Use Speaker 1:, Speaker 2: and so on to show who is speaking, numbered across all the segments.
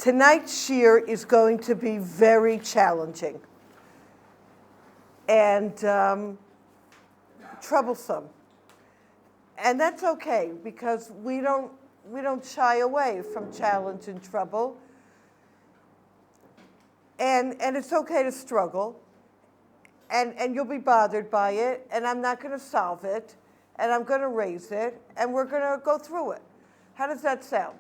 Speaker 1: Tonight's shir is going to be very challenging and troublesome. And that's okay, because we don't shy away from challenge and trouble. And it's okay to struggle. And you'll be bothered by it, and I'm not going to solve it, and I'm going to raise it, and we're going to go through it. How does that sound?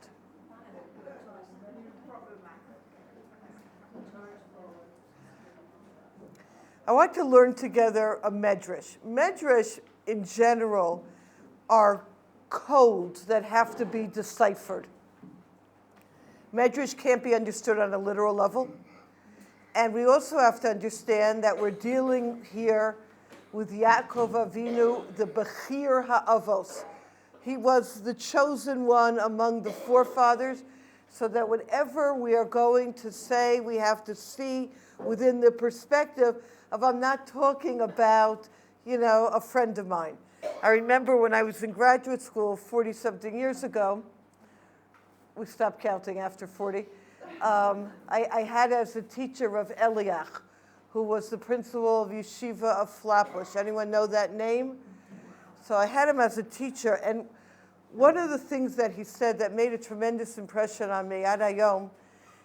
Speaker 1: I want to learn together a medrash. Medrash, in general, are codes that have to be deciphered. Medrash can't be understood on a literal level. And we also have to understand that we're dealing here with Yaakov Avinu, the Bechir Ha'avos. He was the chosen one among the forefathers, so that whatever we are going to say, we have to see within the perspective of, I'm not talking about, a friend of mine. I remember when I was in graduate school 40-something years ago, we stopped counting after 40, I had as a teacher of Eliach, who was the principal of Yeshiva of Flatbush. Anyone know that name? So I had him as a teacher, and one of the things that he said that made a tremendous impression on me, ad hayom,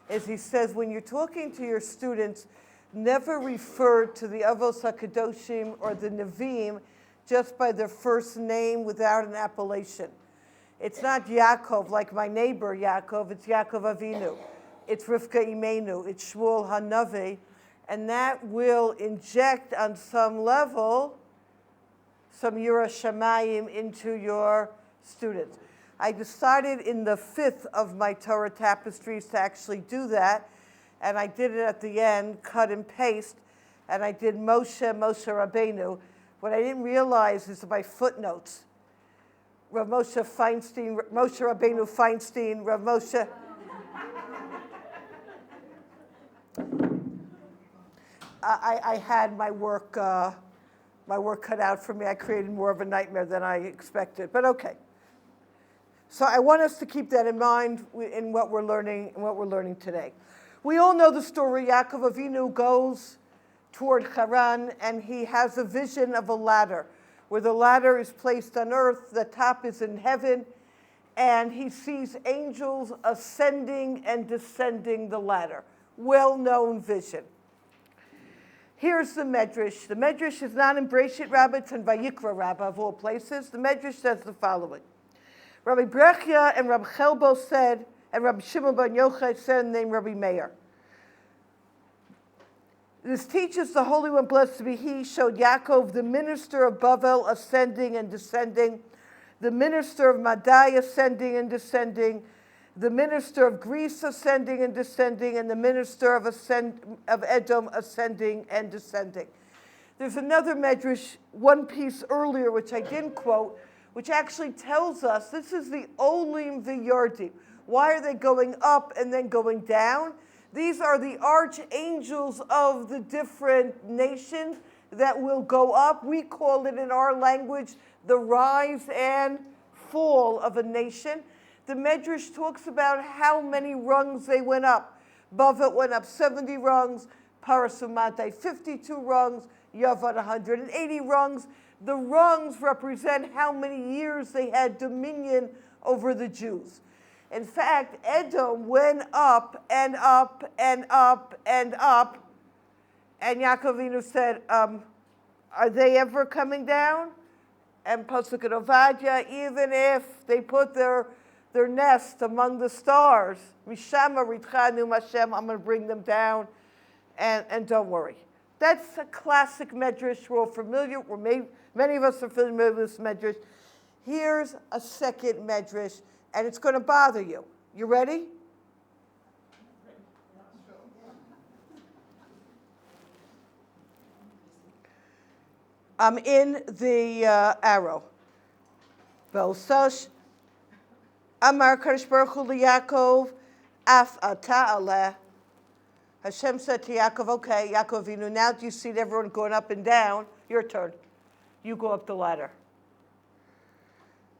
Speaker 1: is he says, when you're talking to your students, never refer to the Avos HaKadoshim or the Nevi'im just by their first name without an appellation. It's not Yaakov, like my neighbor Yaakov, it's Yaakov Avinu. It's Rivka Imenu, it's Shmuel Hanavi, and that will inject on some level some Yira Shamayim into your students. I decided in the 5th of my Torah tapestries to actually do that, and I did it at the end, cut and paste, and I did Moshe Rabbeinu. What I didn't realize is my footnotes. Rav Moshe Feinstein, Moshe Rabbeinu Feinstein, Rav Moshe. I had my work cut out for me. I created more of a nightmare than I expected, but okay. So I want us to keep that in mind in what we're learning today. We all know the story. Yaakov Avinu goes toward Haran, and he has a vision of a ladder, where the ladder is placed on earth, the top is in heaven, and he sees angels ascending and descending the ladder. Well-known vision. Here's the Medrash. The Medrash is not in Breshit Rabbah, it's in Vayikra Rabbah, of all places. The Medrash says the following. Rabbi Brechia and Rabbi Chelbo said, and Rabbi Shimon ben Yochai said, named Rabbi Meir. This teaches the Holy One, blessed be He, showed Yaakov, the minister of Bavel, ascending and descending, the minister of Madai ascending and descending, the minister of Greece ascending and descending, and the minister of Edom ascending and descending. There's another medrash, one piece earlier, which I didn't quote, which actually tells us this is the Olim V'Yardim. Why are they going up and then going down? These are the archangels of the different nations that will go up. We call it in our language the rise and fall of a nation. The Medrash talks about how many rungs they went up. Bavet went up 70 rungs, Parasumatai 52 rungs, Yavan 180 rungs. The rungs represent how many years they had dominion over the Jews. In fact, Edom went up and up and up and up, and Yaakov Avinu said, are they ever coming down? And Pasuk in Ovadia, even if they put their nest among the stars, Mishama Ritchanu Hashem, I'm going to bring them down, and don't worry. That's a classic medrash. We're all familiar. Many of us are familiar with this medrash. Here's a second medrash, and it's going to bother you. You ready? I'm in the arrow. V'osash Amar Kadosh Baruch Hu liYaakov Af Ata Aleh. Hashem said to Yaakov, okay, Yaakov Avinu, now do you see everyone going up and down? Your turn. You go up the ladder.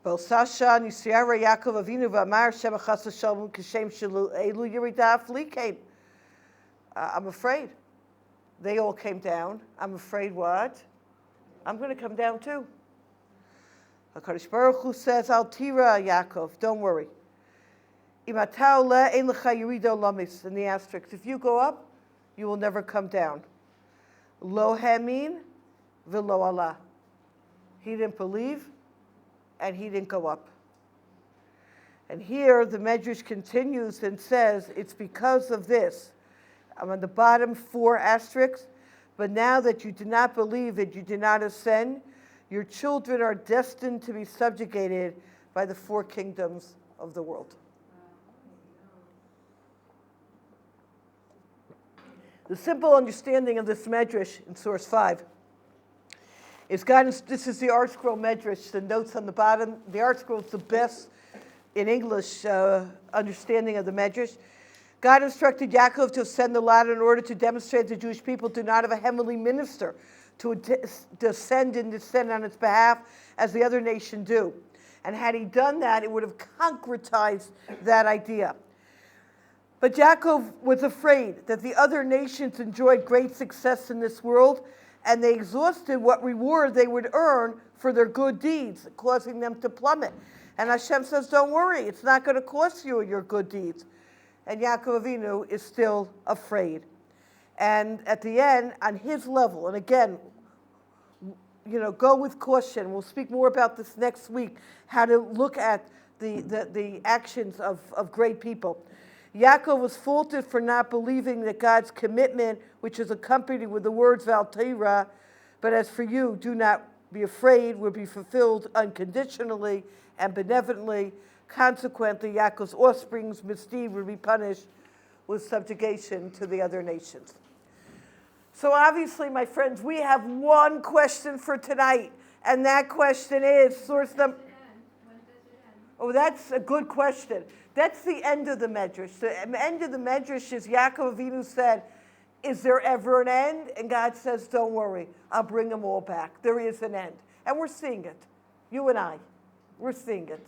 Speaker 1: Bosasha Nisiyara Yaakov Avinu V'Amar Shem Achas Hashem Kishem Shelu Elu Yeridah Flikein. I'm afraid. They all came down. I'm afraid what? I'm going to come down too. HaKadosh Baruch Hu says, Al Tira Yaakov, don't worry. Imatau le ein lecha yerido lamis, in the asterisk. If you go up, you will never come down. Lo hamin v'lo Allah. He didn't believe, and he didn't go up. And here the Medrash continues and says, it's because of this. I'm on the bottom 4 asterisks. But now that you do not believe, that you did not ascend, your children are destined to be subjugated by the 4 kingdoms of the world. The simple understanding of this Medrash in source 5 is this is the Art Scroll Medrash, the notes on the bottom. The Art Scroll is the best in English understanding of the Medrash. God instructed Yaakov to ascend the ladder in order to demonstrate the Jewish people do not have a heavenly minister to ascend and descend on its behalf as the other nation do. And had he done that, it would have concretized that idea. But Yaakov was afraid that the other nations enjoyed great success in this world, and they exhausted what reward they would earn for their good deeds, causing them to plummet. And Hashem says, don't worry, it's not going to cost you your good deeds. And Yaakov Avinu is still afraid. And at the end, on his level, and again, go with caution. We'll speak more about this next week, how to look at the actions of great people. Yaakov was faulted for not believing that God's commitment, which is accompanied with the words Val Torah, but as for you, do not be afraid, will be fulfilled unconditionally and benevolently. Consequently, Yaakov's offspring's misdeed would be punished with subjugation to the other nations. So obviously, my friends, we have one question for tonight, and that question is source number. Oh, that's a good question. That's the end of the Medrash. The end of the Medrash is Yaakov Avinu said, is there ever an end? And God says, don't worry, I'll bring them all back. There is an end. And we're seeing it. You and I, we're seeing it.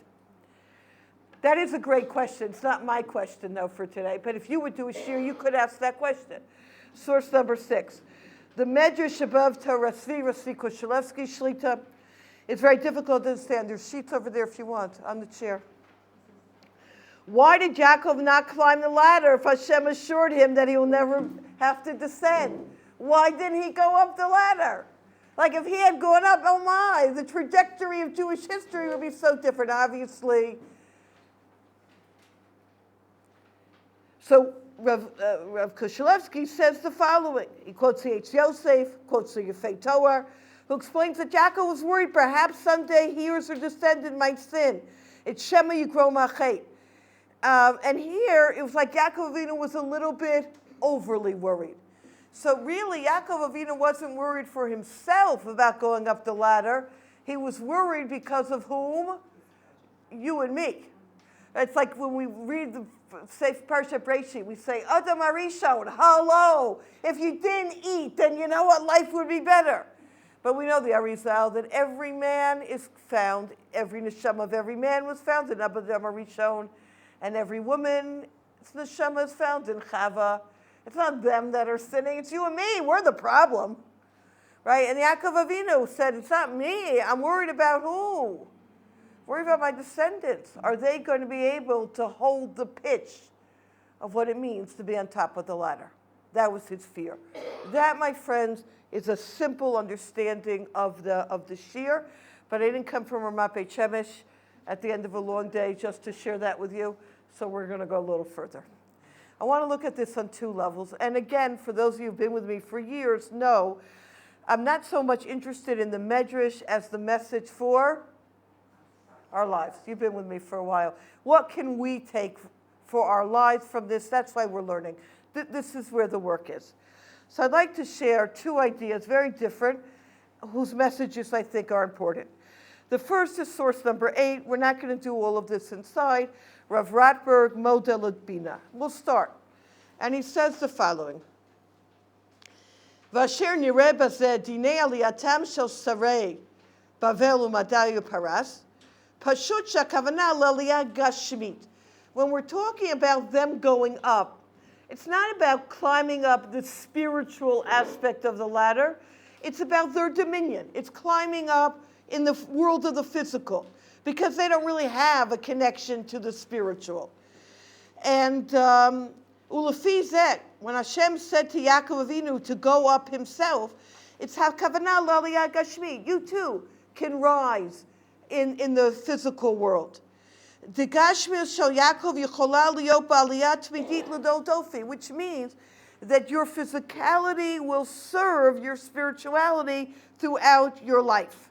Speaker 1: That is a great question. It's not my question, though, for today. But if you would do a shir, you could ask that question. Source number 6. The Medrash above Torah, Svira, Siko, Shalevsky, Shlita. It's very difficult to understand. There's sheets over there if you want, on the chair. Why did Yaakov not climb the ladder if Hashem assured him that he will never have to descend? Why didn't he go up the ladder? Like if he had gone up, oh my, the trajectory of Jewish history would be so different, obviously. So Rav Kushelevsky says the following. He quotes the H. Yosef, quotes the Yefei Torah, who explains that Yaakov was worried perhaps someday he or his descendant might sin. It's Shema Yigro Machet. And here, it was like Yaakov Avinu was a little bit overly worried. So really, Yaakov Avinu wasn't worried for himself about going up the ladder. He was worried because of whom? You and me. It's like when we read the Parshat Breshit, we say, Adam Arishon, hello. If you didn't eat, then you know what? Life would be better. But we know the OUisrael that every man is found, every neshama of every man was found in Adam Arishon, and every woman, neshama is found in Chava. It's not them that are sinning, it's you and me. We're the problem, right? And Yaakov Avinu said, it's not me. I'm worried about who? Worried about my descendants. Are they going to be able to hold the pitch of what it means to be on top of the ladder? That was his fear. That, my friends, is a simple understanding of the shir, but I didn't come from Ramat Beit Shemesh at the end of a long day just to share that with you, so we're going to go a little further. I want to look at this on 2 levels. And again, for those of you who've been with me for years, know I'm not so much interested in the Medrash as the message for our lives. You've been with me for a while. What can we take for our lives from this? That's why we're learning. This is where the work is. So I'd like to share 2 ideas, very different, whose messages I think are important. The first is source number 8. We're not going to do all of this inside. Rav Ratberg, Model Bina. We'll start. And he says the following. Vasher nireh bazeh dinei aliyatam shel sarei Bavel u'Madayu Paras. Pashut shakavana laliyah gashmit. When we're talking about them going up, it's not about climbing up the spiritual aspect of the ladder. It's about their dominion. It's climbing up in the world of the physical, because they don't really have a connection to the spiritual. And Ulefi zeh, when Hashem said to Yaakov Avinu to go up himself, it's hakavana laliyah gashmi. You too can rise in the physical world. The gashmi shel Yaakov yichola liot ba'aliyah tmidit l'dol dofi, which means that your physicality will serve your spirituality throughout your life.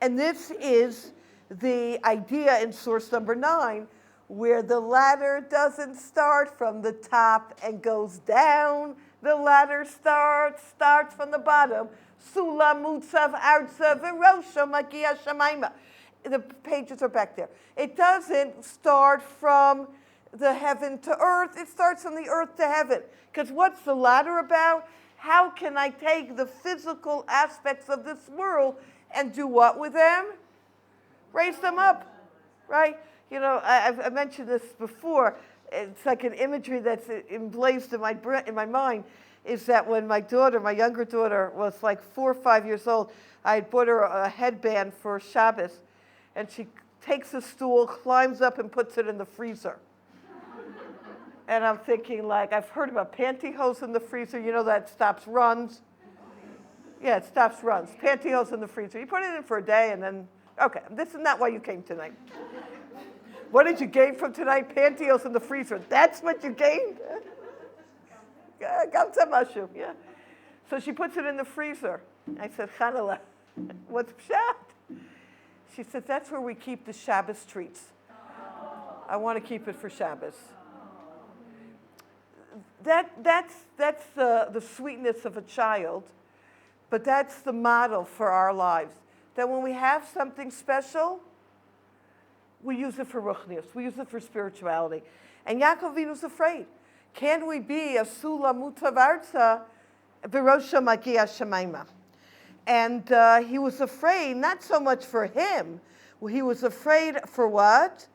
Speaker 1: And this is the idea in source number 9, where the ladder doesn't start from the top and goes down. The ladder starts from the bottom. Sulam mutzav artza v'rosha magia shamayma. The pages are back there. It doesn't start from the heaven to earth. It starts from the earth to heaven. Because what's the ladder about? How can I take the physical aspects of this world and do what with them? Raise them up, right? You know, I mentioned this before. It's like an imagery that's emblazed in my mind, is that when my younger daughter, was like 4 or 5 years old, I had bought her a headband for Shabbos, and she takes a stool, climbs up, and puts it in the freezer. And I'm thinking, like, I've heard about pantyhose in the freezer. You know that stops runs? Yeah, it stops runs. Pantyhose in the freezer. You put it in for a day, and then, okay, this is not why you came tonight. What did you gain from tonight? Pantyhose in the freezer. That's what you gained? Gamza mushroom, yeah. So she puts it in the freezer. I said, Chanala, what's pshat? She said, that's where we keep the Shabbos treats. I want to keep it for Shabbos. That's the sweetness of a child, but that's the model for our lives. That when we have something special, we use it for ruchnius, we use it for spirituality. And Yaakov Avinu's afraid. Can we be a sula mutav artza v'rosha magia shamayma? And he was afraid, not so much for him, he was afraid for what?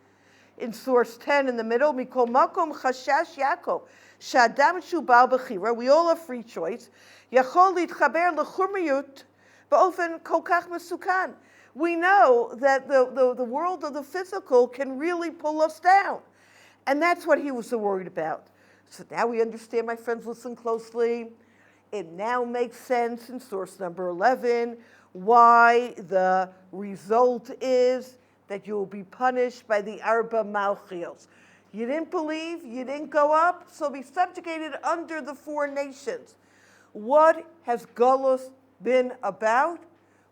Speaker 1: In source 10 in the middle, mikol makom chashash Yaakov, shadam shu bal b'chira, we all have free choice, yachol litchaber l'churmiyut ba'ofen kol kach mesukan. We know that the world of the physical can really pull us down. And that's what he was worried about. So now we understand, my friends, listen closely. It now makes sense in source number 11 why the result is that you will be punished by the Arba Malchios. You didn't believe, you didn't go up, so be subjugated under the 4 nations. What has Golos been about?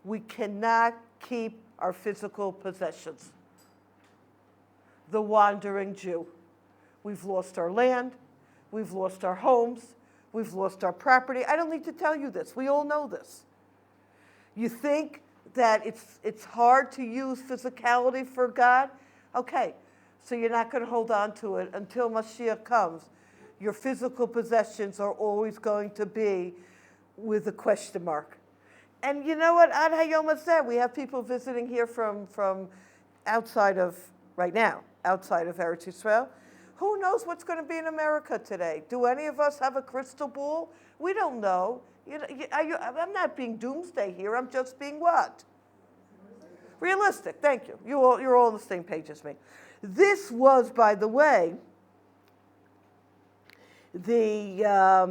Speaker 1: We cannot keep our physical possessions. The wandering Jew. We've lost our land, we've lost our homes, we've lost our property. I don't need to tell you this. We all know this. You think that it's hard to use physicality for God? Okay, so you're not going to hold on to it until Mashiach comes. Your physical possessions are always going to be with a question mark. And you know what? Ad Hayom Hazeh, we have people visiting here from outside of, right now, outside of Eretz Yisrael. Who knows what's going to be in America today? Do any of us have a crystal ball? We don't know. I'm not being doomsday here. I'm just being what? Realistic. Thank you. You're all on the same page as me. This was, by the way, the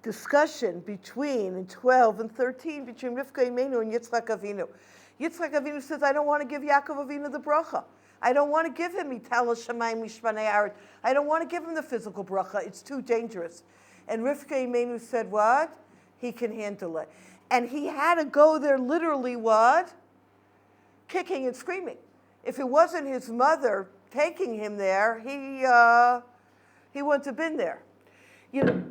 Speaker 1: discussion in 12 and 13 between Rivka Imenu and Yitzchak Avinu. Yitzchak Avinu says, I don't want to give Yaakov Avinu the bracha. I don't want to give him Ital Shamayim Mishpanei Aretz. I don't want to give him the physical bracha. It's too dangerous. And Rivka Imenu said what? He can handle it. And he had to go there literally what? Kicking and screaming. If it wasn't his mother taking him there, he wouldn't have been there. You know,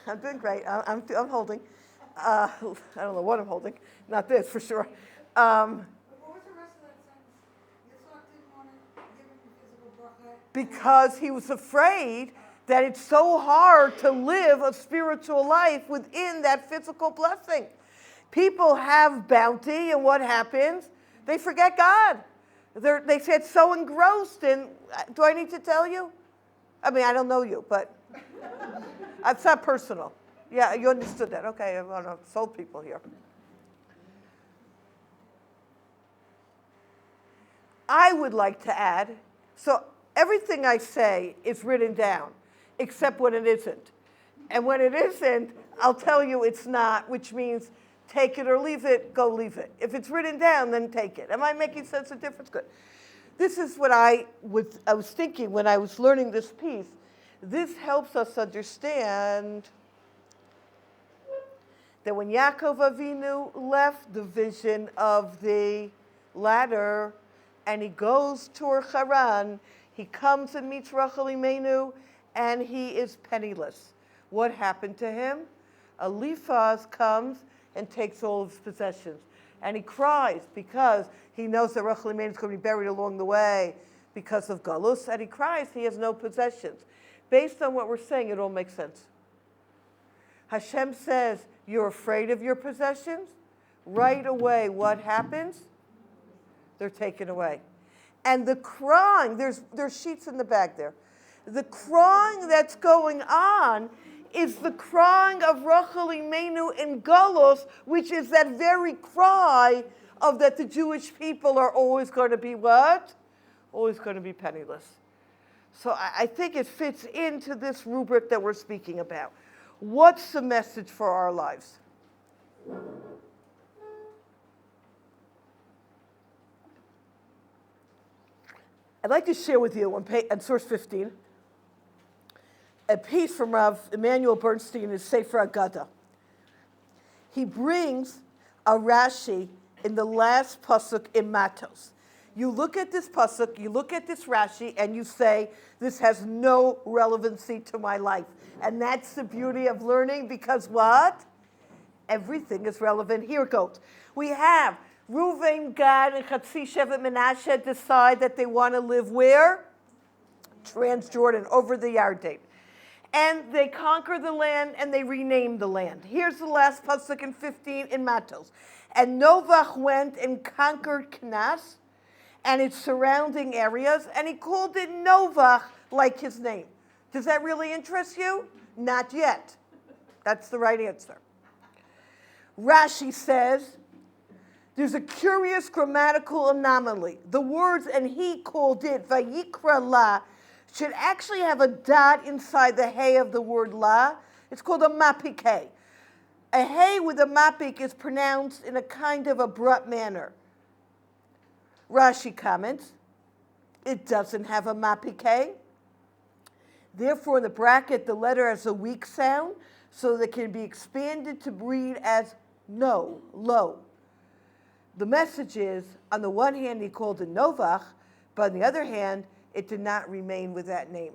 Speaker 1: I'm doing great. I'm holding. I don't know what I'm holding. Not this, for sure. Because he was afraid that it's so hard to live a spiritual life within that physical blessing. People have bounty, and what happens? They forget God. They get so engrossed in, do I need to tell you? I mean, I don't know you, but it's not personal. Yeah, you understood that. Okay, I want to soul people here. I would like to add, so everything I say is written down, except when it isn't. And when it isn't, I'll tell you it's not, which means take it or leave it, go leave it. If it's written down, then take it. Am I making sense of difference? Good. This is what I was thinking when I was learning this piece. This helps us understand that when Yaakov Avinu left the vision of the ladder and he goes toward Haran, he comes and meets Rachel Imenu, and he is penniless. What happened to him? Eliphaz comes and takes all of his possessions. And he cries because he knows that Rachel Imenu is going to be buried along the way because of Galus, and he cries he has no possessions. Based on what we're saying, it all makes sense. Hashem says, you're afraid of your possessions? Right away, what happens? They're taken away. And the crying, there's sheets in the bag there. The crying that's going on is the crying of Rachel Imenu in Galus, which is that very cry of that the Jewish people are always going to be what? Always going to be penniless. So I think it fits into this rubric that we're speaking about. What's the message for our lives? I'd like to share with you on source 15 a piece from Rav Emanuel Bernstein in his Sefer Agada. He brings a Rashi in the last pasuk in Matos. You look at this pasuk, you look at this Rashi, and you say, this has no relevancy to my life. And that's the beauty of learning, because what? Everything is relevant. Here it goes. We have Reuven, Gad, and Chatzi Shevet Menashe decide that they want to live where? Transjordan, over the Yarden. And they conquer the land, and they rename the land. Here's the last pasuk in 15 in Matos. And Novach went and conquered Knas and its surrounding areas, and he called it Novach, like his name. Does that really interest you? Not yet. That's the right answer. Rashi says, there's a curious grammatical anomaly. The words, and he called it, Vayikra La, should actually have a dot inside the hey of the word La. It's called a mapik hey. A hey with a mapik is pronounced in a kind of abrupt manner. Rashi comments, it doesn't have a mapik hey. Therefore, in the bracket, the letter has a weak sound, so that it can be expanded to read as no, low. The message is, on the one hand, he called it Novach, but on the other hand, it did not remain with that name.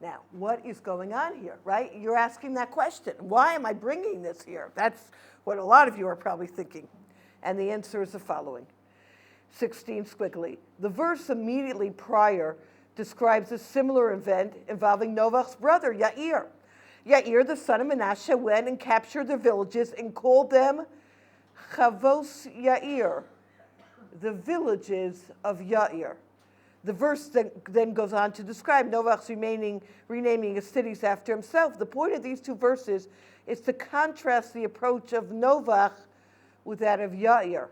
Speaker 1: Now, what is going on here, right? You're asking that question. Why am I bringing this here? That's what a lot of you are probably thinking. And the answer is the following. 16 squiggly. The verse immediately prior describes a similar event involving Novach's brother, Yair. Yair, the son of Menashe, went and captured the villages and called them Chavos Yair, the villages of Yair. The verse then goes on to describe Novach's renaming his cities after himself. The point of these two verses is to contrast the approach of Novach with that of Yair.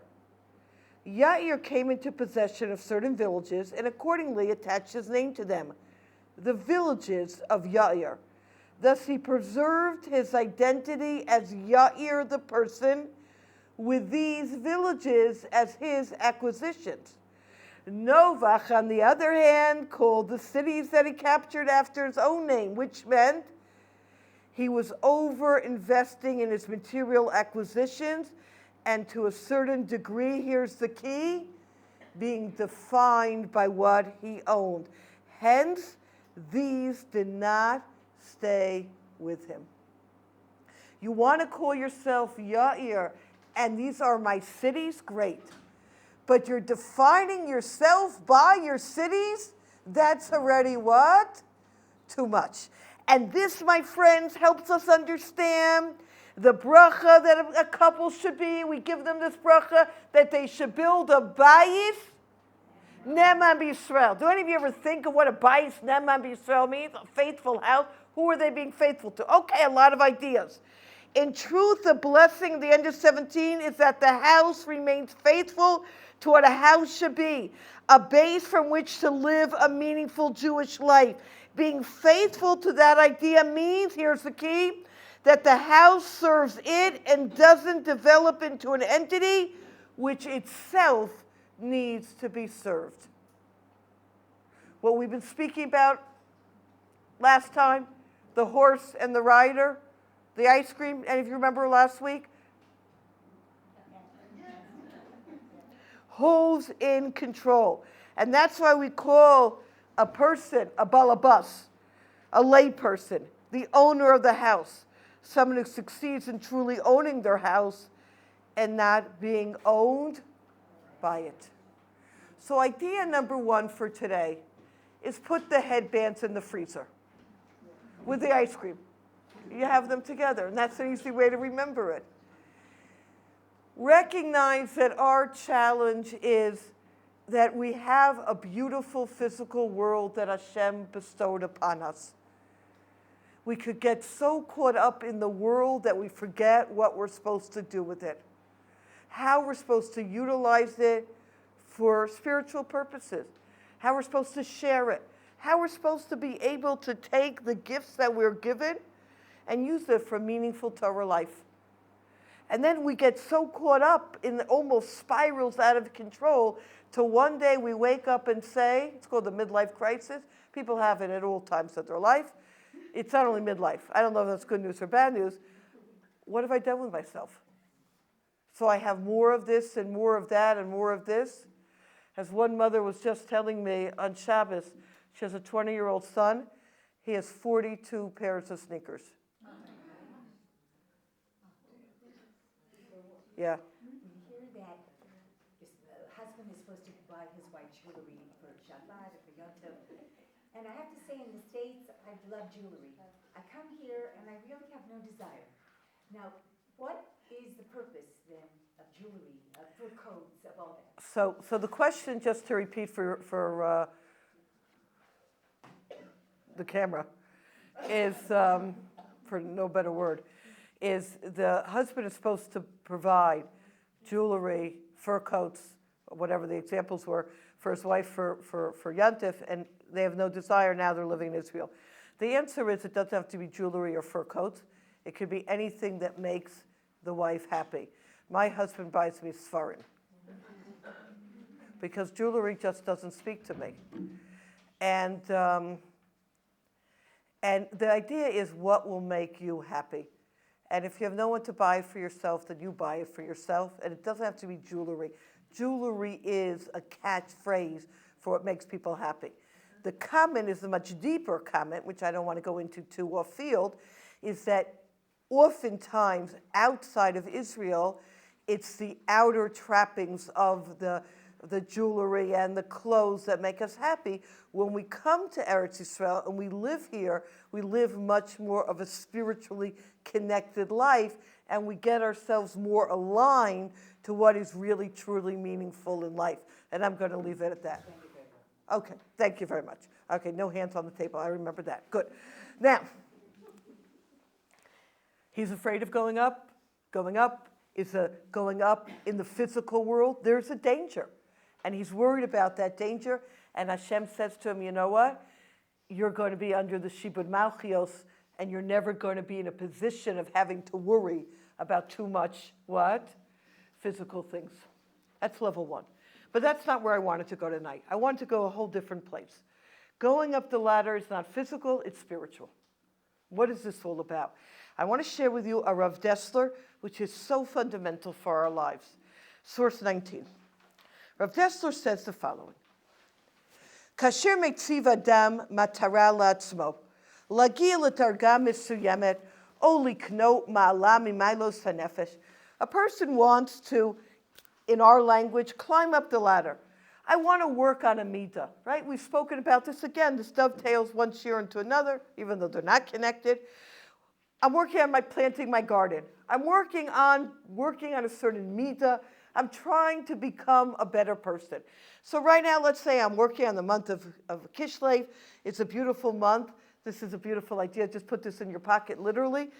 Speaker 1: Yair came into possession of certain villages and accordingly attached his name to them, the villages of Yair. Thus he preserved his identity as Yair the person with these villages as his acquisitions. Novach, on the other hand, called the cities that he captured after his own name, which meant he was over-investing in his material acquisitions and to a certain degree, here's the key, being defined by what he owned. Hence, these did not stay with him. You want to call yourself Yair, and these are my cities? Great. But you're defining yourself by your cities? That's already what? Too much. And this, my friends, helps us understand The bracha that a couple should be, we give them this bracha, that they should build a bayis ne'eman b'Yisrael. Do any of you ever think of what a bayis ne'eman b'Yisrael means? A faithful house? Who are they being faithful to? Okay, a lot of ideas. In truth, the blessing at the end of 17 is that the house remains faithful to what a house should be, a base from which to live a meaningful Jewish life. Being faithful to that idea means, here's the key, that the house serves it and doesn't develop into an entity which itself needs to be served. What we've been speaking about last time, the horse and the rider, the ice cream, any of you remember last week? Who's in control? And that's why we call a person a balabas, a lay person, the owner of the house, someone who succeeds in truly owning their house and not being owned by it. So idea number one for today is put the headbands in the freezer with the ice cream. You have them together, and that's an easy way to remember it. Recognize that our challenge is that we have a beautiful physical world that Hashem bestowed upon us. We could get so caught up in the world that we forget what we're supposed to do with it, how we're supposed to utilize it for spiritual purposes, how we're supposed to share it, how we're supposed to be able to take the gifts that we're given and use it for meaningful Torah life. And then we get so caught up in almost spirals out of control till one day we wake up and say, it's called the midlife crisis. People have it at all times of their life. It's not only midlife. I don't know if that's good news or bad news. What have I done with myself? So I have more of this and more of that and more of this. As one mother was just telling me on Shabbos, she has a 20-year-old son. He has 42 pairs of sneakers. Yeah.
Speaker 2: We hear that the husband is supposed to buy his wife jewelry for Shabbat or for Yom Tov. And I have to say, in the States, I love jewelry. I come here and I really have no desire. Now, what is the purpose then of jewelry, of fur coats, of all that?
Speaker 1: So the question, just to repeat for the camera, is, for no better word, is the husband is supposed to provide jewelry, fur coats, whatever the examples were, for his wife for Yantif, and they have no desire, now they're living in Israel. The answer is it doesn't have to be jewelry or fur coats. It could be anything that makes the wife happy. My husband buys me Sfarim because jewelry just doesn't speak to me. And the idea is what will make you happy. And if you have no one to buy it for yourself, then you buy it for yourself. And it doesn't have to be jewelry. Jewelry is a catchphrase for what makes people happy. The comment is a much deeper comment, which I don't want to go into too off field, is that oftentimes outside of Israel, it's the outer trappings of the jewelry and the clothes that make us happy. When we come to Eretz Yisrael and we live here, we live much more of a spiritually connected life, and we get ourselves more aligned to what is really, truly meaningful in life. And I'm going to leave it at that. Okay, thank you very much. Okay, no hands on the table. I remember that. Good. Now, he's afraid of going up. Going up is going up in the physical world. There's a danger. And he's worried about that danger. And Hashem says to him, you know what? You're going to be under the Shibud Malchios, and you're never going to be in a position of having to worry about too much, what? Physical things. That's level one. But that's not where I wanted to go tonight. I wanted to go a whole different place. Going up the ladder is not physical, it's spiritual. What is this all about? I want to share with you a Rav Dessler, which is so fundamental for our lives. Source 19. Rav Dessler says the following. Kasher metziv adam matara la'atzmo, lagia l'darga mesuyemet, o liknot ma'ala mimaylos hanefesh. A person wants to, in our language, climb up the ladder. I want to work on a midah, right? We've spoken about this again. This dovetails one shir into another, even though they're not connected. I'm working on planting my garden. I'm working on a certain midah. I'm trying to become a better person. So right now, let's say I'm working on the month of Kislev. It's a beautiful month. This is a beautiful idea. Just put this in your pocket, literally.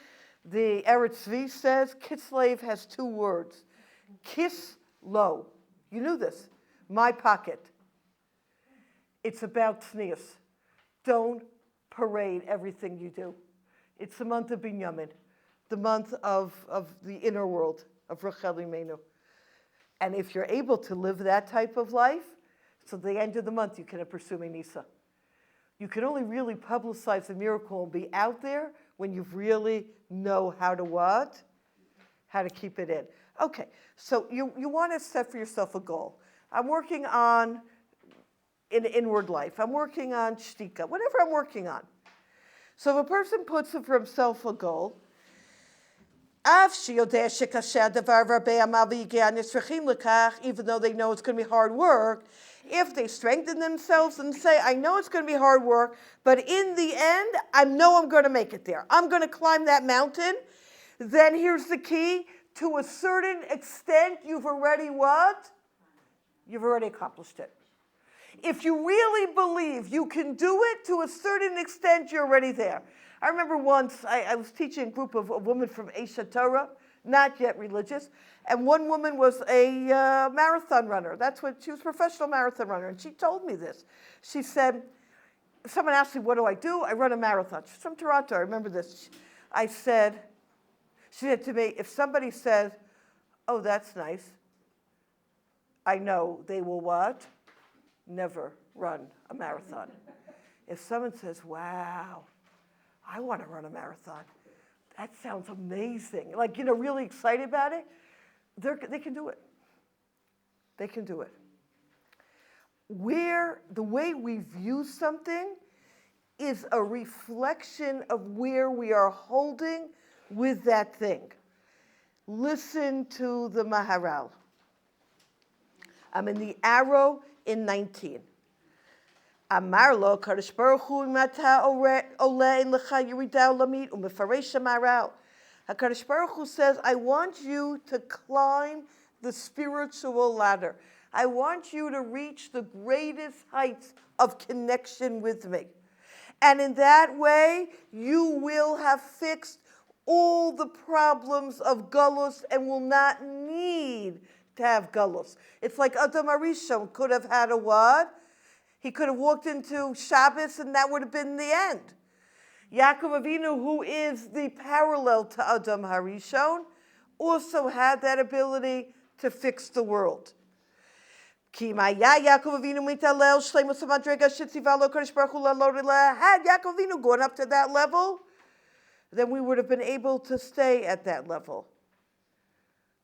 Speaker 1: The Eretz Tzvi says Kislev has 2 words. Kislo. You knew this. My pocket. It's about tznius. Don't parade everything you do. It's the month of Binyamin, the month of the inner world, of Rachel Imenu. And if you're able to live that type of life, so at the end of the month you can pursue Nisa. You can only really publicize the miracle and be out there when you really know how to what? How to keep it in. Okay, so you want to set for yourself a goal. I'm working on an inward life. I'm working on shtika, whatever I'm working on. So if a person puts for himself a goal, even though they know it's going to be hard work, if they strengthen themselves and say, I know it's going to be hard work, but in the end, I know I'm going to make it there. I'm going to climb that mountain. Then here's the key. To a certain extent, you've already what? You've already accomplished it. If you really believe you can do it, to a certain extent, you're already there. I remember once I was teaching a group of a woman from Torah, not yet religious, and one woman was a marathon runner. She was a professional marathon runner, and she told me this. She said, someone asked me, what do? I run a marathon. She's from Toronto, I remember this. She said to me, if somebody says, oh, that's nice, I know they will what? Never run a marathon. If someone says, wow, I want to run a marathon, that sounds amazing, like, really excited about it, they can do it. They can do it. The way we view something is a reflection of where we are holding with that thing. Listen to the Maharal. I'm in the arrow in 19. Amar lo Kadosh Baruch Hu mata ole in lecha yirida lamit umefaresh Maharal. HaKadosh Baruch Hu says, I want you to climb the spiritual ladder. I want you to reach the greatest heights of connection with me. And in that way, you will have fixed all the problems of galus and will not need to have galus. It's like Adam Arishon could have had a what? He could have walked into Shabbos and that would have been the end. Yaakov Avinu, who is the parallel to Adam Harishon, also had that ability to fix the world. Had Yaakov Avinu gone up to that level, then we would have been able to stay at that level.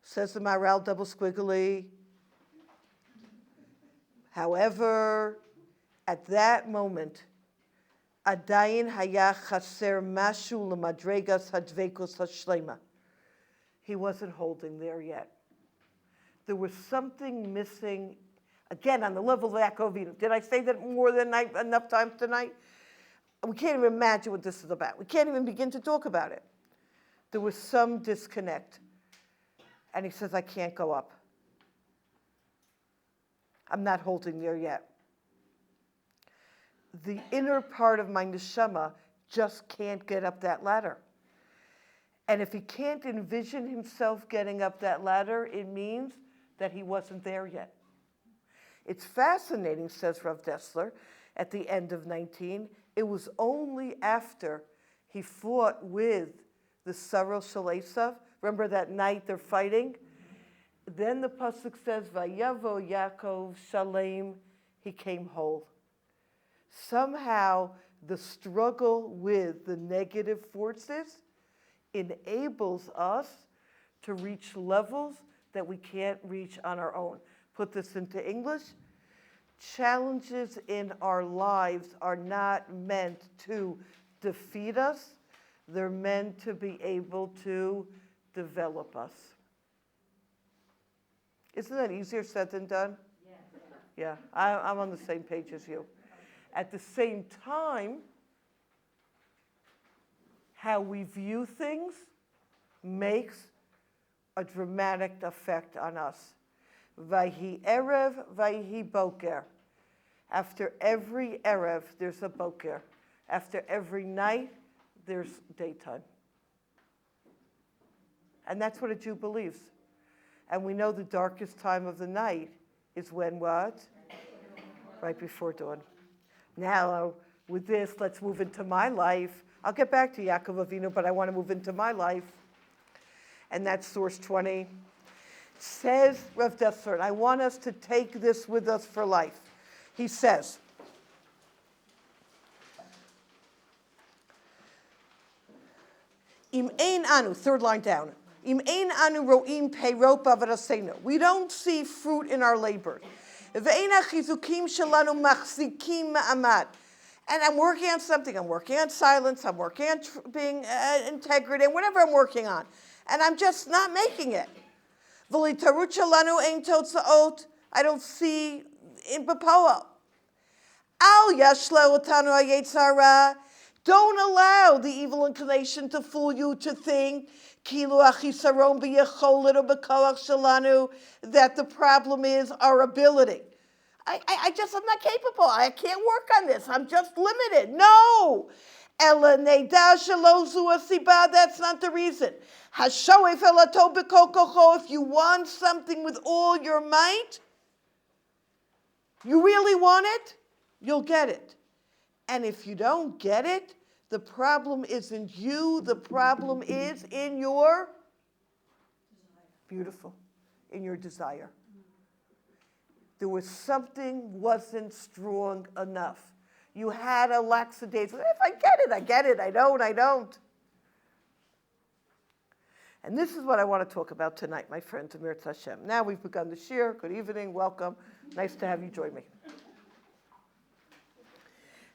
Speaker 1: Says the Maharal, double squiggly. However, at that moment, Adayin haya chaser mashu lemadregas hadvekos hashlema. He wasn't holding there yet. There was something missing. Again, on the level of Yaakov Avinu. Did I say that more than enough times tonight? We can't even imagine what this is about. We can't even begin to talk about it. There was some disconnect. And he says, I can't go up. I'm not holding there yet. The inner part of my neshama just can't get up that ladder. And if he can't envision himself getting up that ladder, it means that he wasn't there yet. It's fascinating, says Rav Dessler, at the end of 19, it was only after he fought with the Sarel Shel Esav. Remember that night they're fighting? Then the pasuk says, Vayavo Yaakov Shalem, he came whole. Somehow the struggle with the negative forces enables us to reach levels that we can't reach on our own. Put this into English. Challenges in our lives are not meant to defeat us. They're meant to be able to develop us. Isn't that easier said than done? Yeah, I'm on the same page as you. At the same time, how we view things makes a dramatic effect on us. Vayhi erev, vayhi boker. After every erev, there's a boker. After every night, there's daytime. And that's what a Jew believes. And we know the darkest time of the night is when what? Right before dawn. Now, with this, let's move into my life. I'll get back to Yaakov Avinu, but I want to move into my life. And that's source 20. Says Rav Dessler, and I want us to take this with us for life. He says, Im ein anu, third line down. Im ein anu ro'im peirot b'avodaseinu. We don't see fruit in our labor. Ve'ein hachizukim shelanu machzikim ma'amad. And I'm working on something. I'm working on silence. I'm working on being integrity, and whatever I'm working on. And I'm just not making it. V'litarut shelanu ein totzaot. I don't see in Bapoa. Al yashla otanu hayetzara. Don't allow the evil inclination to fool you to think that the problem is our ability. I'm not capable. I can't work on this. I'm just limited. No. That's not the reason. If you want something with all your might, you really want it, you'll get it. And if you don't get it, the problem isn't you, the problem is in your beautiful, in your desire. There was something wasn't strong enough. You had a lackadaisical, if I get it, I get it, I don't. And this is what I want to talk about tonight, my friends, Amir Hashem. Now we've begun the Shira. Good evening, welcome. Nice to have you join me.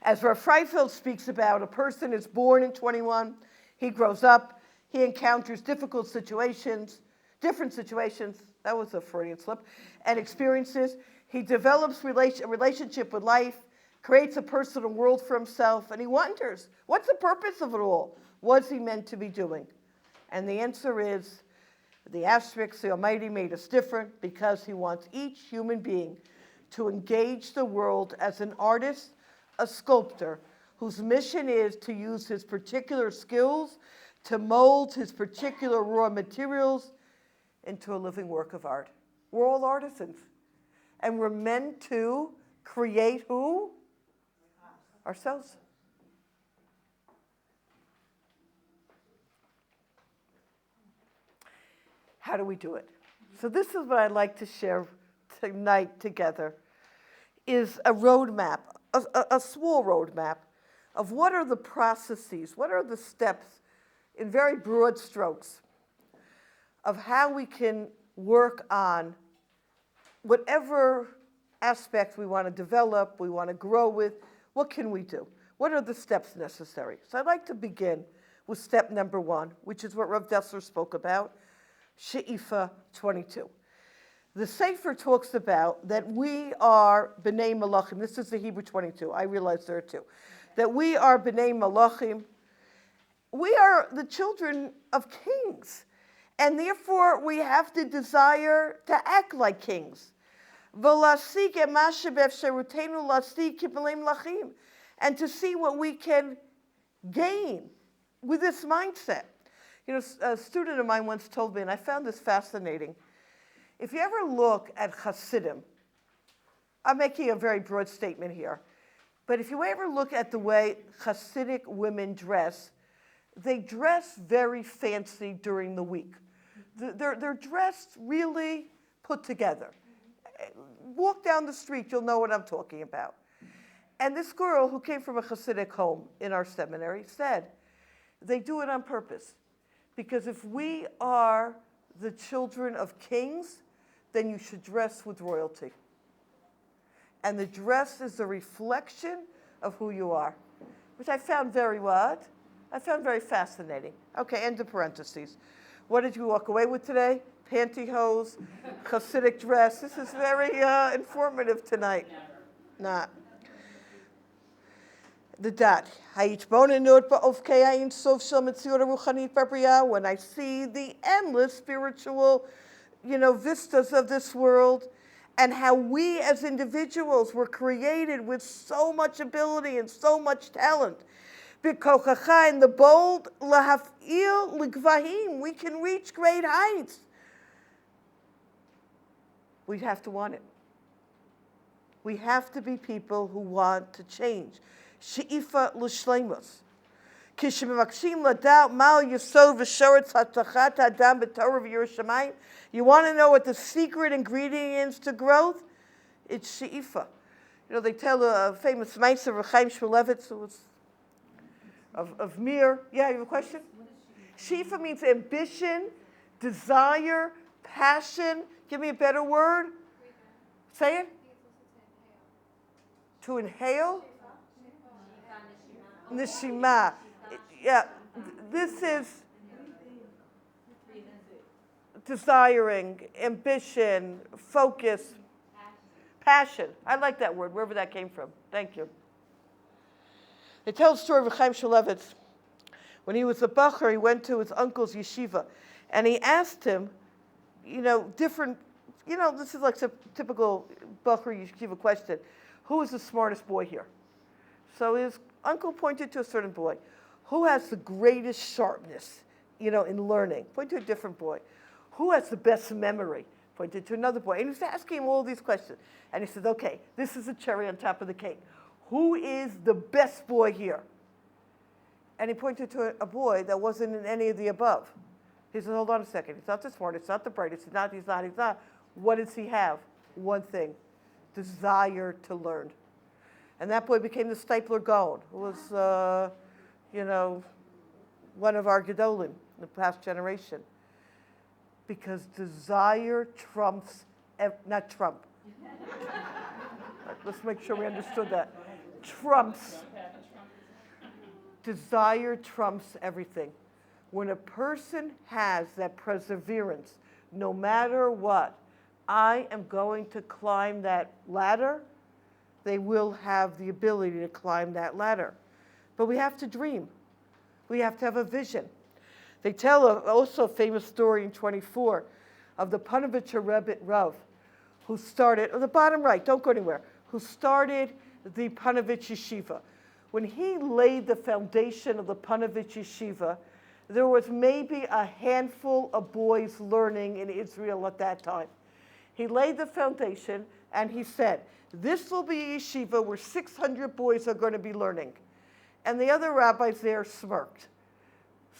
Speaker 1: As Rav Freifeld speaks about, a person is born in 21, he grows up, he encounters different situations, that was a Freudian slip, and experiences. He develops a relationship with life, creates a personal world for himself, and he wonders, what's the purpose of it all? What's he meant to be doing? And the answer is, the asterisk, the Almighty made us different because he wants each human being to engage the world as an artist, a sculptor, whose mission is to use his particular skills to mold his particular raw materials into a living work of art. We're all artisans. And we're meant to create who? Ourselves. How do we do it? So this is what I'd like to share tonight together, is a roadmap, a small roadmap of what are the processes, what are the steps in very broad strokes of how we can work on whatever aspects we want to develop, we want to grow with. What can we do? What are the steps necessary? So I'd like to begin with step number 1, which is what Rav Dessler spoke about, She'ifa 22. The Sefer talks about that we are B'nai Malachim. This is the Hebrew 22. I realize there are 2. That we are B'nai Malachim. We are the children of kings. And therefore, we have to desire to act like kings. And to see what we can gain with this mindset. You know, a student of mine once told me, and I found this fascinating, if you ever look at Hasidim, I'm making a very broad statement here, but if you ever look at the way Hasidic women dress, they dress very fancy during the week. They're dressed really put together. Walk down the street, you'll know what I'm talking about. And this girl who came from a Hasidic home in our seminary said, they do it on purpose. Because if we are the children of kings, then you should dress with royalty. And the dress is a reflection of who you are, which I found very what? I found very fascinating. Okay, end of parentheses. What did you walk away with today? Pantyhose, Hasidic dress. This is very informative tonight. Not. the dot. When I see the endless spiritual, vistas of this world, and how we as individuals were created with so much ability and so much talent. In the bold, we can reach great heights. We have to want it. We have to be people who want to change. She'ifa l'shleimus. You want to know what the secret ingredient is to growth? It's she'ifa. They tell a famous Meister of Chaim Shmulevitz, who was of Mir. Yeah, you have a question? She'ifa means ambition, desire, passion. Give me a better word. Say it. To inhale? Nishima. Yeah, this is desiring, ambition, focus, passion. I like that word, wherever that came from. Thank you. They tell the story of Chaim Shmulevitz. When he was a bacher, he went to his uncle's yeshiva, and he asked him, different, this is like a typical bacher yeshiva question. Who is the smartest boy here? So his uncle pointed to a certain boy. Who has the greatest sharpness, in learning? Pointed to a different boy. Who has the best memory? Pointed to another boy. And he was asking him all these questions. And he said, okay, this is a cherry on top of the cake. Who is the best boy here? And he pointed to a boy that wasn't in any of the above. He said, hold on a second. He's not the smartest, not the brightest, he's not. What does he have? One thing. Desire to learn. And that boy became the Stipler Gaon, who was, one of our Gedolim in the past generation. Because desire trumps, not Trump. Let's make sure we understood that. Trumps. Desire trumps everything. When a person has that perseverance, no matter what, I am going to climb that ladder, they will have the ability to climb that ladder. But we have to dream. We have to have a vision. They tell also a famous story in 24 of the Panovitcher Rebbe Rav, who started, on the bottom right, don't go anywhere, who started the Panovitch Yeshiva. When he laid the foundation of the Panovitch Yeshiva, there was maybe a handful of boys learning in Israel at that time. He laid the foundation and he said, this will be a yeshiva where 600 boys are going to be learning. And the other rabbis there smirked.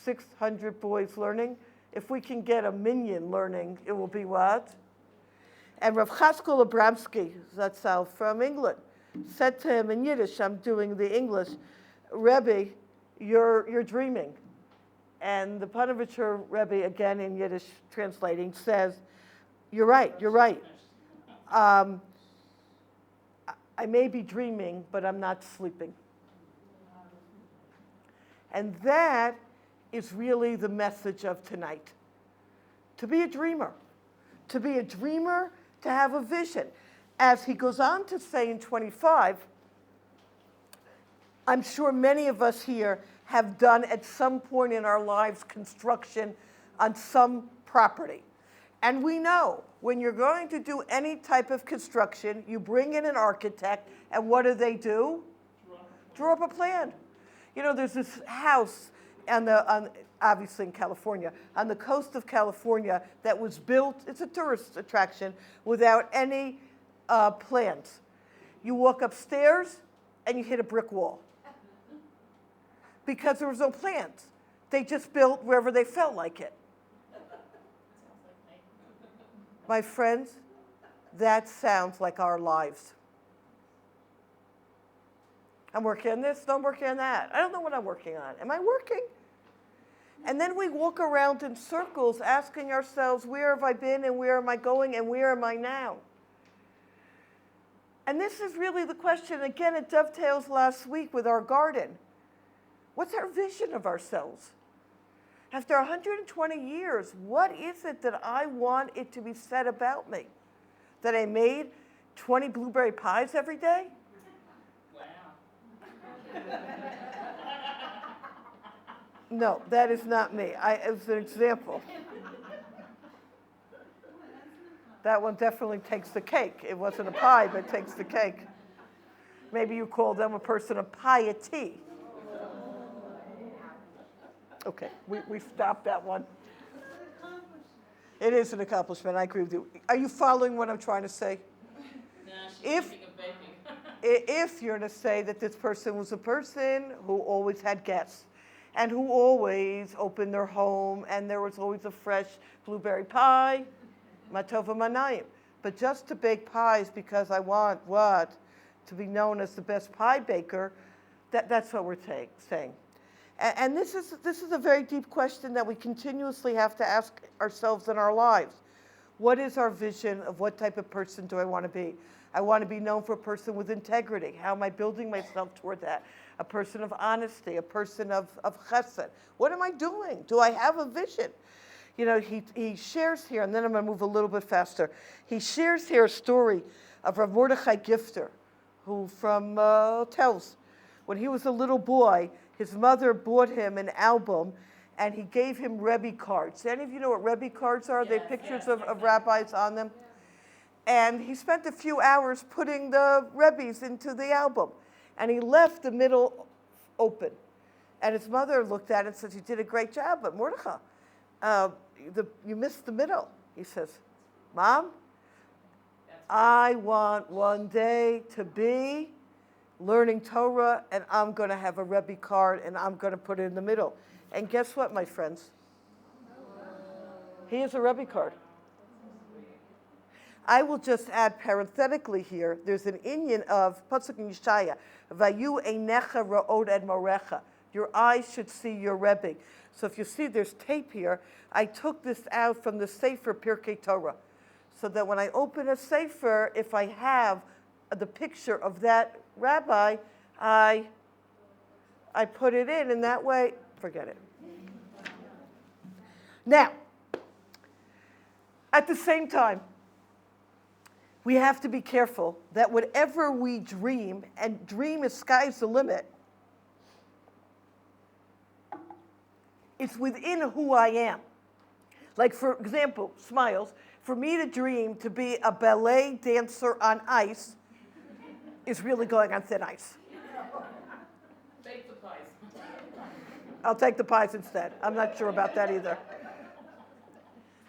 Speaker 1: 600 boys learning? If we can get a minion learning, it will be what? And Rav Chaskel Abramsky, that's from England, said to him in Yiddish, I'm doing the English, Rebbe, you're dreaming. And the Panovitcher Rebbe, again in Yiddish translating, says, you're right. I may be dreaming, but I'm not sleeping. And that is really the message of tonight. To be a dreamer. To be a dreamer, to have a vision. As he goes on to say in 25, I'm sure many of us here have done at some point in our lives construction on some property. And we know when you're going to do any type of construction, you bring in an architect, and what do? Draw up a plan. There's this house obviously in California, on the coast of California that was built, it's a tourist attraction, without any plans. You walk upstairs and you hit a brick wall. Because there was no plans. They just built wherever they felt like it. My friends, that sounds like our lives. I'm working on this, no, I'm working on that. I don't know what I'm working on. Am I working? And then we walk around in circles asking ourselves, where have I been and where am I going and where am I now? And this is really the question. Again, it dovetails last week with our garden. What's our vision of ourselves? After 120 years, what is it that I want it to be said about me? That I made 20 blueberry pies every day?
Speaker 3: Wow.
Speaker 1: No, that is not me. It's an example. That one definitely takes the cake. It wasn't a pie, but it takes the cake. Maybe you call them a person of piety. Okay, we stopped that one. It is an accomplishment. I agree with you. Are you following what I'm trying to say?
Speaker 3: No, she's thinking of baking.
Speaker 1: If you're to say that this person was a person who always had guests and who always opened their home and there was always a fresh blueberry pie, matova manayim. But just to bake pies because I want what? To be known as the best pie baker, that's what we're saying. And this is a very deep question that we continuously have to ask ourselves in our lives. What is our vision of what type of person do I want to be? I want to be known for a person with integrity. How am I building myself toward that? A person of honesty, a person of chesed. What am I doing? Do I have a vision? You know, he shares here, and then I'm going to move a little bit faster. He shares here a story of Rav Mordechai Gifter, who tells when he was a little boy, his mother bought him an album, and he gave him Rebbe cards. Do any of you know what Rebbe cards are?
Speaker 3: Yes,
Speaker 1: They're pictures of rabbis on them. And he spent a few hours putting the Rebbes into the album. And he left the middle open. And his mother looked at it and said, "You did a great job, but Mordechai, you missed the middle." He says, "Mom, I want one day to be learning Torah, and I'm going to have a Rebbe card, and I'm going to put it in the middle." And guess what, my friends? He has a Rebbe card. I will just add parenthetically here, there's an inyan of Pasuk in Yeshaya, Vayu einecha ra'od ed morecha. Your eyes should see your Rebbe. So if you see there's tape here, I took this out from the Sefer Pirkei Torah. So that when I open a Sefer, if I have the picture of that rabbi, I put it in, and that way, forget it. Now, at the same time, we have to be careful that whatever we dream, and dream is sky's the limit, it's within who I am. Like, for example, smiles, for me to dream to be a ballet dancer on ice is really going on thin ice.
Speaker 3: Take the pies.
Speaker 1: I'll take the pies instead. I'm not sure about that either.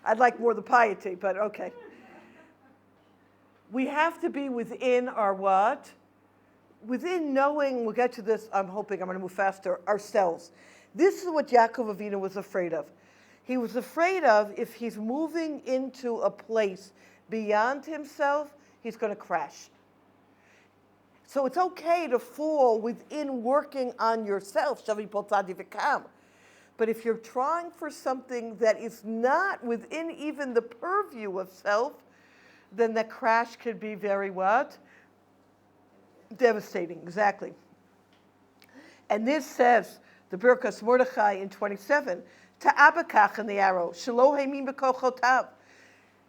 Speaker 1: I'd like more the piety, but okay. We have to be within our what? Within knowing, we'll get to this, I'm hoping I'm going to move faster, ourselves. This is what Yaakov Avinu was afraid of. He was afraid of if he's moving into a place beyond himself, he's going to crash. So it's okay to fall within working on yourself. But if you're trying for something that is not within even the purview of self, then the crash could be very what? Devastating, exactly. And this says, the Birkas Mordechai in 27, Ta'abakach in the arrow, Shelo Heimin B'kochotav.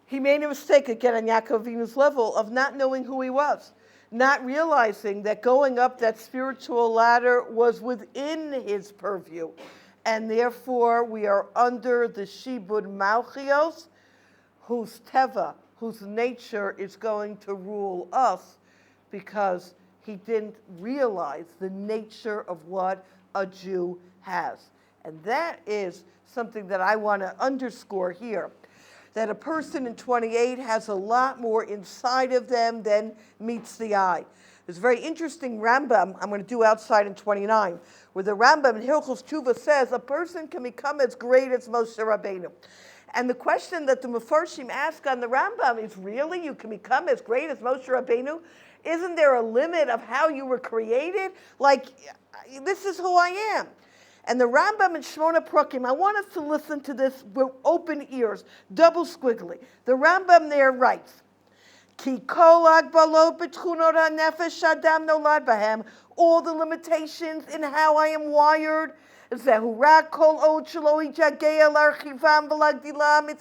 Speaker 1: He made a mistake again on Yaakov Avinu's level of not knowing who he was, not realizing that going up that spiritual ladder was within his purview. And therefore, we are under the Shibud Malchios, whose teva, whose nature is going to rule us, because he didn't realize the nature of what a Jew has. And that is something that I want to underscore here, that a person in 28 has a lot more inside of them than meets the eye. There's a very interesting Rambam I'm going to do outside in 29, where the Rambam in Hilchos Tshuva says a person can become as great as Moshe Rabbeinu. And the question that the Mefarshim ask on the Rambam is, really, you can become as great as Moshe Rabbeinu? Isn't there a limit of how you were created? Like, this is who I am. And the Rambam in Shmona Prakim, I want us to listen to this with open ears, double squiggly. The Rambam there writes, Ki kol agbalot b'tchunot hanefesh adam nolad bahem, all the limitations in how I am wired, it's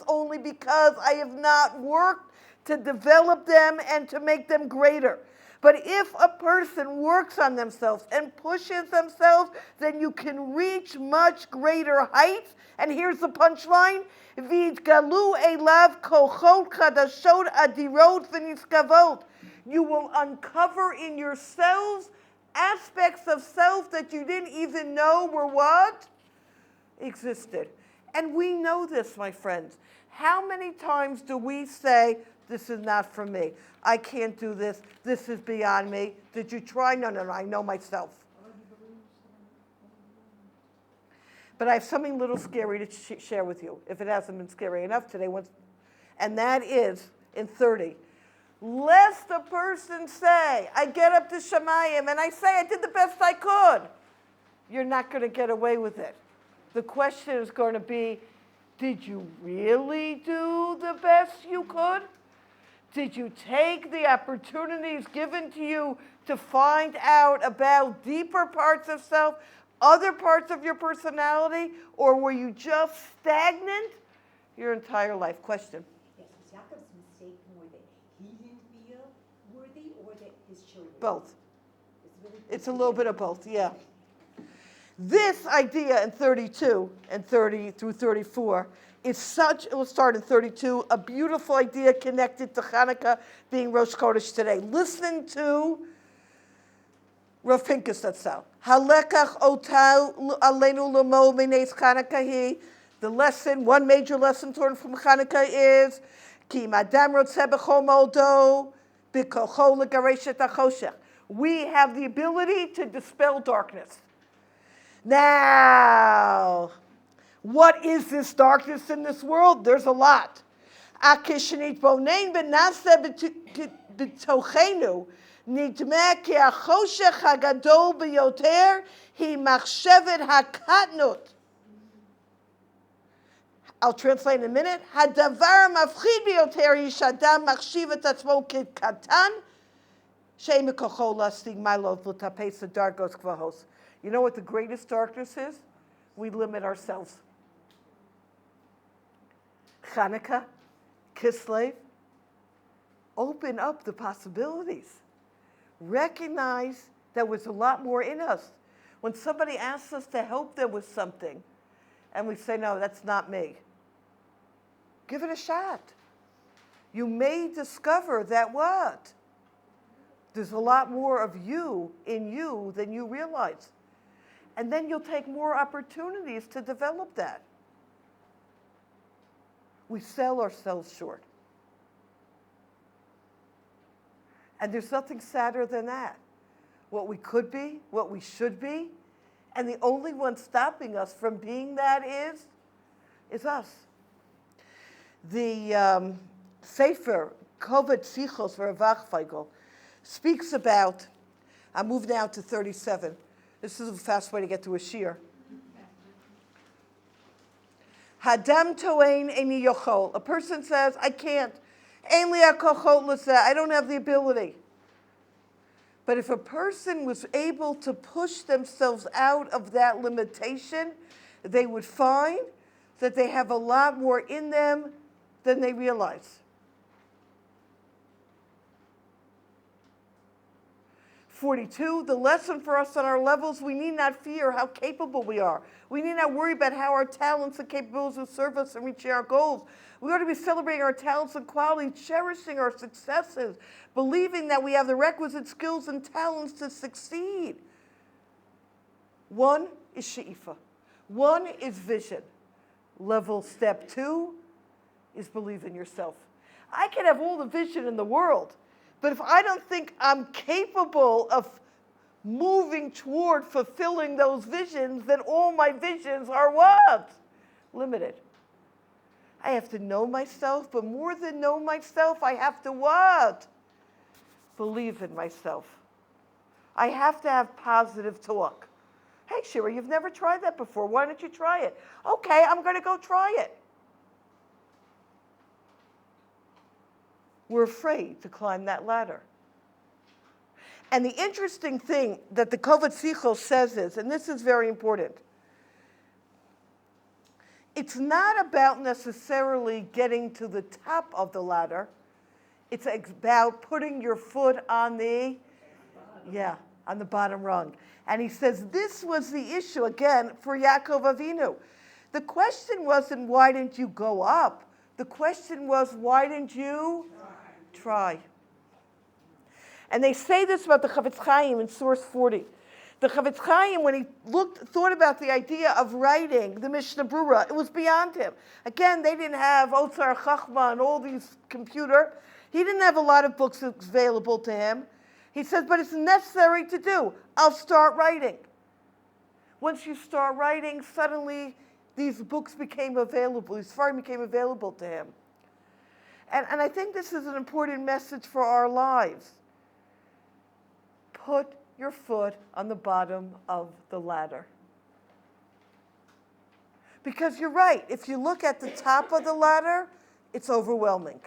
Speaker 1: only because I have not worked to develop them and to make them greater. But if a person works on themselves and pushes themselves, then you can reach much greater heights. And here's the punchline. V'yitgalu elav kochot chadashot adirot v'niskavot. You will uncover in yourselves aspects of self that you didn't even know were what? Existed. And we know this, my friends. How many times do we say, this is not for me. I can't do this. This is beyond me. Did you try? No, I know myself. But I have something little scary to share with you, if it hasn't been scary enough today. And that is, in 30, lest the person say, I get up to Shemayim and I say I did the best I could. You're not going to get away with it. The question is going to be, did you really do the best you could? Did you take the opportunities given to you to find out about deeper parts of self, other parts of your personality, or were you just stagnant your entire life? Question.
Speaker 2: Yes, was Yaakov's mistake more that he didn't feel worthy or that his children?
Speaker 1: Both.
Speaker 2: It's
Speaker 1: a little bit of both, yeah. This idea in 32 and 30 through 34 is such, it will start in 32, a beautiful idea connected to Hanukkah being Rosh Chodesh today. Listen to Rav Pinkus Zatzal. Halekach otau aleinu lamo mineis Hanukkah. The lesson, one major lesson learned from Hanukkah is Ki madam rotzeh b'chol moldo b'kocho legaresh et hachoshech. We have the ability to dispel darkness. Now, what is this darkness in this world? There's a lot. Akishnit bonein benaseh b'tochenu nidmeh ki hachoshech hagadol biyoter hi machshevet hakatnut. I'll translate in a minute. Hadavar mafchid biyoter yishadam machshiv et atzmo katan she'em kocho lastig ma'alot v'tapes dargos kvahos. You know what the greatest darkness is? We limit ourselves. Hanukkah, Kislev, open up the possibilities. Recognize there was a lot more in us. When somebody asks us to help them with something, and we say, no, that's not me, give it a shot. You may discover that what? There's a lot more of you in you than you realize. And then you'll take more opportunities to develop that. We sell ourselves short. And there's nothing sadder than that. What we could be, what we should be, and the only one stopping us from being that is us. The Sefer Kovet Sichos V'Ravach Feigl speaks about, I move now to 37. This is a fast way to get to a Shira. Hadam toein eini yochol. A person says, I can't. Ein li hakochot l'zeh. I don't have the ability. But if a person was able to push themselves out of that limitation, they would find that they have a lot more in them than they realize. 42, the lesson for us on our levels, we need not fear how capable we are. We need not worry about how our talents and capabilities will serve us in reaching our goals. We ought to be celebrating our talents and qualities, cherishing our successes, believing that we have the requisite skills and talents to succeed. One is she'ifa. One is vision. Level step 2 is believe in yourself. I can have all the vision in the world, but if I don't think I'm capable of moving toward fulfilling those visions, then all my visions are what? Limited. I have to know myself, but more than know myself, I have to what? Believe in myself. I have to have positive talk. Hey, Shira, you've never tried that before. Why don't you try it? Okay, I'm going to go try it. We're afraid to climb that ladder. And the interesting thing that the Kovet Sichos says is, and this is very important, it's not about necessarily getting to the top of the ladder. It's about putting your foot on the Yeah, on the bottom rung. And he says this was the issue, again, for Yaakov Avinu. The question wasn't, why didn't you go up? The question was, why didn't you try? And they say this about the Chavetz Chaim in source 40. The Chavetz Chaim, when he thought about the idea of writing the Mishnah Brura, it was beyond him. Again, they didn't have Otzar Chachma and all these computer. He didn't have a lot of books available to him. He says, but it's necessary to do. I'll start writing. Once you start writing, suddenly these books became available. These Sfarim became available to him. And I think this is an important message for our lives. Put your foot on the bottom of the ladder. Because you're right, if you look at the top of the ladder, it's overwhelming.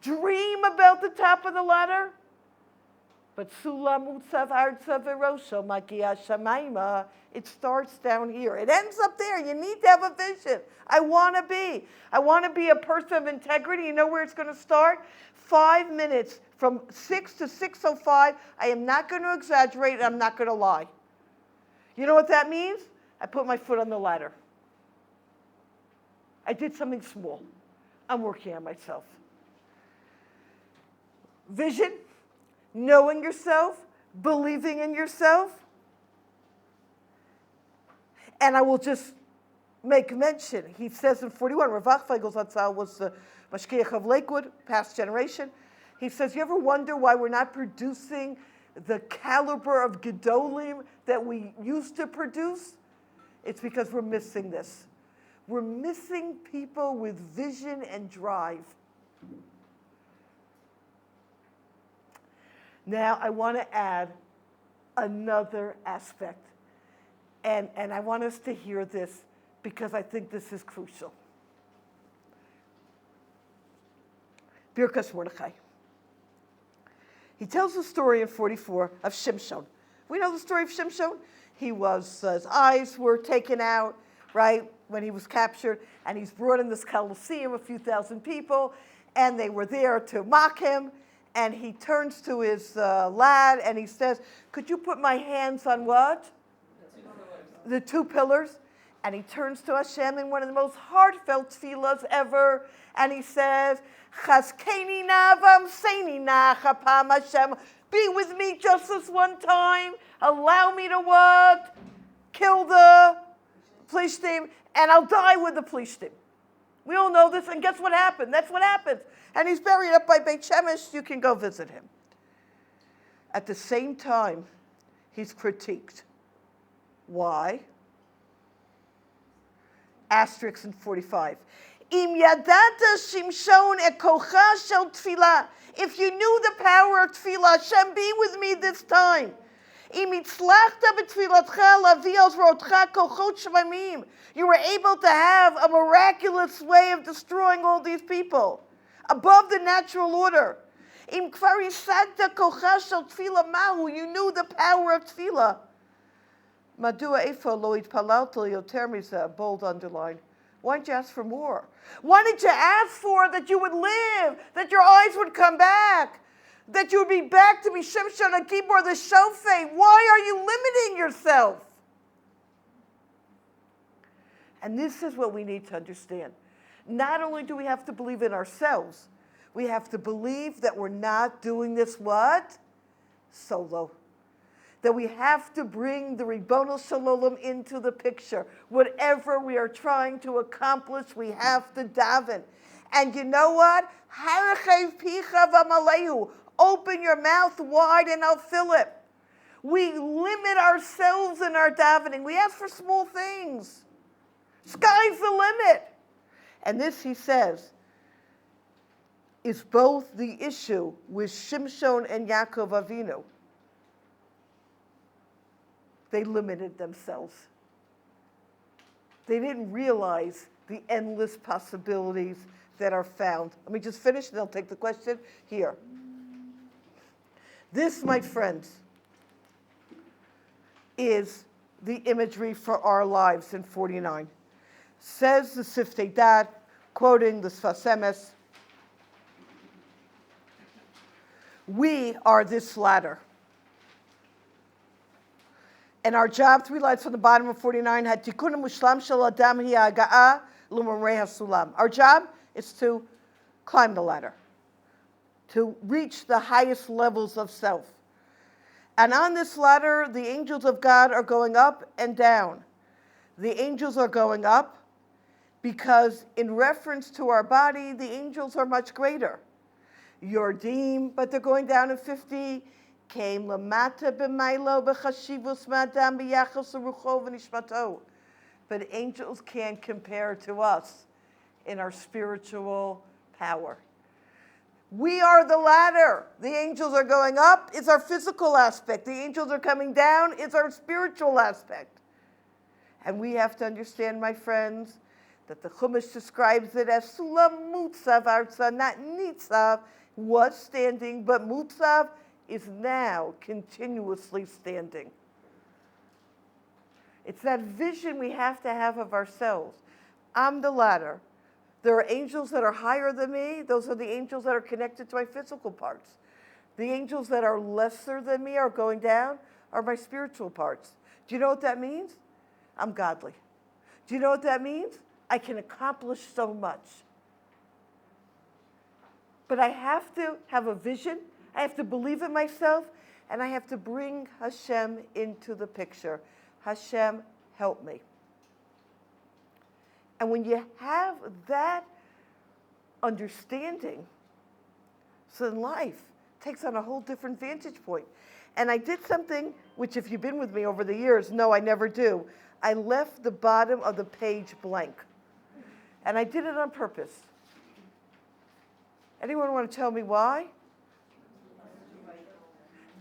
Speaker 1: Dream about the top of the ladder, but Sulam Utsav Artsav Erosho Magia Shamaima, it starts down here. It ends up there. You need to have a vision. I want to be a person of integrity. You know where it's going to start? 5 minutes from 6 to 6:05. I am not going to exaggerate and I'm not going to lie. You know what that means? I put my foot on the ladder. I did something small. I'm working on myself. Vision, knowing yourself, believing in yourself. And I will just make mention. He says in 41, Rav Achfeigel's Hatzal was the Mashkiach of Lakewood, past generation. He says, you ever wonder why we're not producing the caliber of Gedolim that we used to produce? It's because we're missing this. We're missing people with vision and drive. Now, I want to add another aspect. And I want us to hear this because I think this is crucial. Birkas Mordechai. He tells the story in 44 of Shimshon. We know the story of Shimshon. His eyes were taken out, right, when he was captured, and he's brought in this Colosseum, a few thousand people, and they were there to mock him, and he turns to his lad, and he says, could you put my hands on what? The two pillars. And he turns to Hashem in one of the most heartfelt tefillahs ever, and he says, Chazkeni na v'amseini na chapam Hashem. Be with me just this one time. Allow me to what? Kill the Plishtim, and I'll die with the Plishtim. We all know this, and guess what happened? That's what happens. And he's buried up by Beit Shemesh. You can go visit him. At the same time, he's critiqued. Why? Asterisk in 45. Im yadata Shimshon et kocha shel tefillah. If you knew the power of tefillah, Hashem, be with me this time. Im itzlachta b'tfilatcha lavi al zrotcha kochot shemamim. You were able to have a miraculous way of destroying all these people, above the natural order. Im kvar yisagta kocha shel tefillah mahu. You knew the power of tefillah. Madua efo lo itpalalto yoter mizeh, bold underline. Why didn't you ask for more? Why didn't you ask for that you would live, that your eyes would come back, that you would be back to be Shimshon and Gibor the Shofet? Why are you limiting yourself? And this is what we need to understand. Not only do we have to believe in ourselves, we have to believe that we're not doing this what? Solo. That we have to bring the Ribbono Shel Olam into the picture. Whatever we are trying to accomplish, we have to daven. And you know what? Harachev picha v'malehu. Open your mouth wide and I'll fill it. We limit ourselves in our davening. We ask for small things. Sky's the limit. And this, he says, is both the issue with Shimshon and Yaakov Avinu. They limited themselves. They didn't realize the endless possibilities that are found. Let me just finish and I'll take the question here. This, my friends, is the imagery for our lives in 49. Says the Siftei Dat, quoting the Sfas Emes, we are this ladder. And our job, 3 lines from the bottom of 49, had tikkun mushlam shel adam hi haga'a l'mamrei hasulam. Our job is to climb the ladder, to reach the highest levels of self. And on this ladder, the angels of God are going up and down. The angels are going up because in reference to our body, the angels are much greater. Yordim, but they're going down in 50. Came lamata b'maylo b'chashivus ma'adam b'yachas rucho v'nishmato. But angels can't compare to us in our spiritual power. We are the ladder. The angels are going up, it's our physical aspect. The angels are coming down, it's our spiritual aspect. And we have to understand, my friends, that the Chumash describes it as sulam mutzav arza, not nitzav, was standing, but mutzav is now continuously standing. It's that vision we have to have of ourselves. I'm the ladder. There are angels that are higher than me. Those are the angels that are connected to my physical parts. The angels that are lesser than me are going down are my spiritual parts. Do you know what that means? I'm godly. Do you know what that means? I can accomplish so much. But I have to have a vision. I have to believe in myself. And I have to bring Hashem into the picture. Hashem, help me. And when you have that understanding, so then life takes on a whole different vantage point. And I did something, which if you've been with me over the years, no, I never do. I left the bottom of the page blank. And I did it on purpose. Anyone want to tell me why?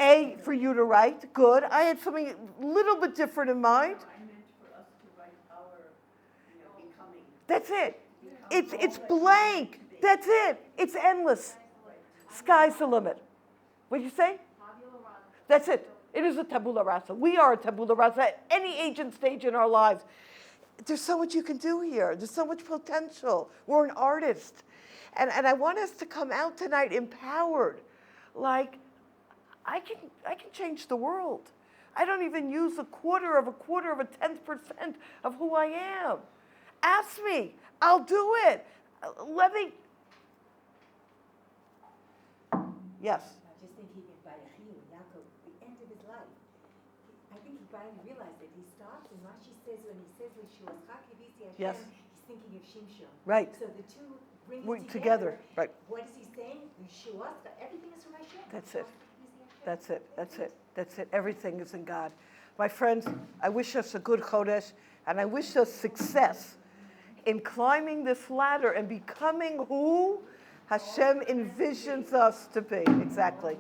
Speaker 1: A, for you to write. Good. I had something a little bit different in mind.
Speaker 4: I meant for us to write our becoming.
Speaker 1: That's it. It's blank. That's it. It's endless. Sky's the limit. What did you say? That's it. It is a tabula rasa. We are a tabula rasa at any age and stage in our lives. There's so much you can do here. There's so much potential. We're an artist. And I want us to come out tonight empowered. Like, I can change the world. I don't even use a quarter of a 10% of who I am. Ask me. I'll do it. Let me. Yes.
Speaker 2: Just thinking by Yaakov, the end of his life, I think he finally realized it. He stops, and Rashi says when he says
Speaker 1: Yes.
Speaker 2: he's thinking of Shimshon.
Speaker 1: Right.
Speaker 2: So the two bring
Speaker 1: We're
Speaker 2: it
Speaker 1: together. Right.
Speaker 2: What is he saying? Yeshua, everything is from Hashem.
Speaker 1: That's it. That's it. That's it. That's it. Everything is in God. My friends, I wish us a good Chodesh, and I wish us success in climbing this ladder and becoming who Hashem envisions us to be. Exactly.